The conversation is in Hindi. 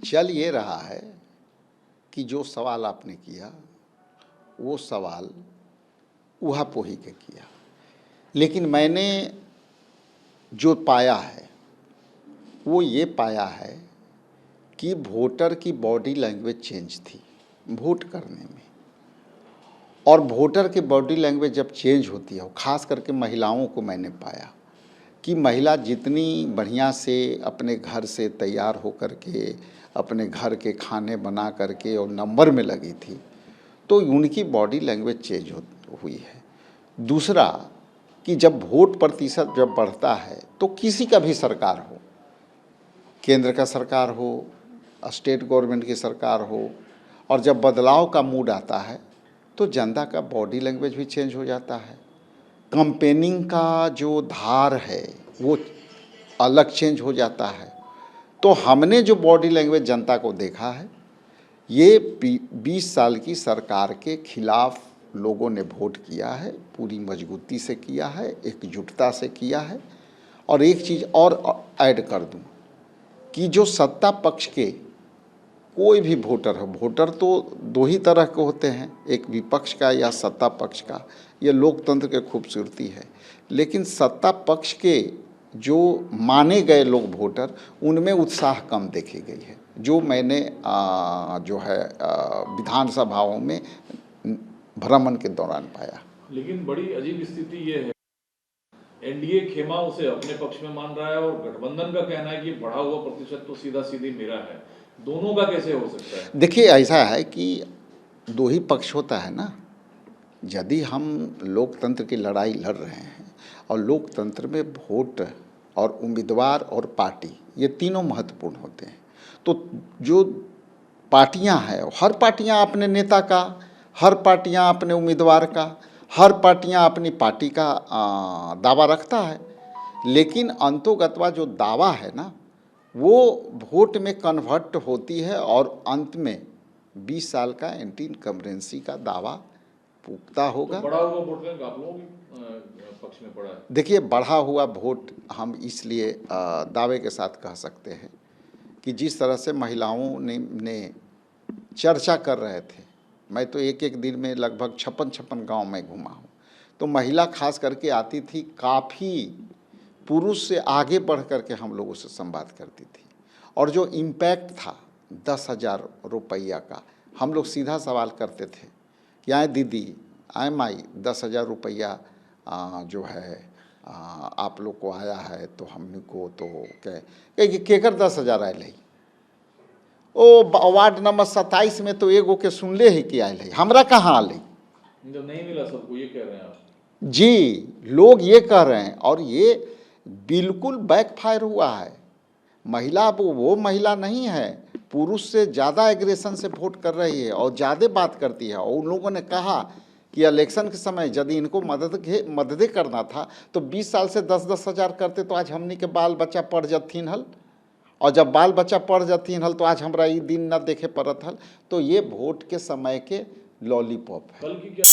चल ये रहा है कि जो सवाल आपने किया वो सवाल ऊहापोही के किया, लेकिन मैंने जो पाया है वो ये पाया है कि वोटर की बॉडी लैंग्वेज चेंज थी वोट करने में। और वोटर की बॉडी लैंग्वेज जब चेंज होती है, ख़ास करके महिलाओं को मैंने पाया कि महिला जितनी बढ़िया से अपने घर से तैयार होकर के अपने घर के खाने बना करके और नंबर में लगी थी, तो उनकी बॉडी लैंग्वेज चेंज हुई है। दूसरा कि जब वोट प्रतिशत जब बढ़ता है तो किसी का भी सरकार हो, केंद्र का सरकार हो, स्टेट गवर्नमेंट की सरकार हो, और जब बदलाव का मूड आता है तो जनता का बॉडी लैंग्वेज भी चेंज हो जाता है। कंपेनिंग का जो धार है वो अलग चेंज हो जाता है। तो हमने जो बॉडी लैंग्वेज जनता को देखा है, ये 20 साल की सरकार के खिलाफ लोगों ने वोट किया है, पूरी मजबूती से किया है, एकजुटता से किया है। और एक चीज़ और ऐड कर दूं कि जो सत्ता पक्ष के कोई भी वोटर है, वोटर तो दो ही तरह के होते हैं, एक विपक्ष का या सत्ता पक्ष का, ये लोकतंत्र की खूबसूरती है। लेकिन सत्ता पक्ष के जो माने गए लोग वोटर, उनमें उत्साह कम देखी गई है, जो मैंने जो है विधानसभाओं में भ्रमण के दौरान पाया। लेकिन बड़ी अजीब स्थिति ये है, एनडीए खेमा उसे अपने पक्ष में मान रहा है और गठबंधन का कहना है कि बढ़ा हुआ प्रतिशत तो सीधा सीधी मेरा है। दोनों का कैसे हो सकता है? देखिए, ऐसा है कि दो ही पक्ष होता है ना। यदि हम लोकतंत्र की लड़ाई लड़ रहे हैं और लोकतंत्र में वोट और उम्मीदवार और पार्टी, ये तीनों महत्वपूर्ण होते हैं, तो जो पार्टियां हैं, हर पार्टियां अपने नेता का, हर पार्टियां अपने उम्मीदवार का, हर पार्टियां अपनी पार्टी का दावा रखता है। लेकिन अंतोगत्वा जो दावा है ना, वो वोट में कन्वर्ट होती है और अंत में 20 साल का एंटी इनकम्बेंसी का दावा पुख्ता होगा। तो बढ़ा हुआ वोट बैंक आप लोगों के पक्ष में पड़ा है। देखिए, बढ़ा हुआ वोट हम इसलिए दावे के साथ कह सकते हैं कि जिस तरह से महिलाओं ने चर्चा कर रहे थे, मैं तो एक एक दिन में लगभग 56 गांव में घूमा हूँ, तो महिला खास करके आती थी, काफ़ी पुरुष से आगे बढ़ करके हम लोगों से संवाद करती थी। और जो इम्पैक्ट था 10,000 रुपया का, हम लोग सीधा सवाल करते थे कि आए दीदी, आए माई, 10,000 रुपया जो है आप लोग को आया है, तो हमने को तो कहे केकर 10,000 आयल है? ओ वार्ड नंबर 27 में तो एगो के सुनले ही कि आयल है, हमरा कहाँ आल है? जब नहीं मिला सबको, ये कह रहे हैं आप? जी, लोग ये कह रहे हैं, और ये बिल्कुल बैकफायर हुआ है। महिला अब वो महिला नहीं है, पुरुष से ज़्यादा एग्रेशन से वोट कर रही है और ज़्यादा बात करती है। और उन लोगों ने कहा कि इलेक्शन के समय यदि इनको मदद करना था तो 20 साल से 10-10 हज़ार करते तो आज हमनी के बाल बच्चा पढ़ जथिन हल, और जब बाल बच्चा पढ़ जथिन हल तो आज हमरा ये दिन न देखे पड़त हल। तो ये वोट के समय के लॉलीपॉप है। कल की क्या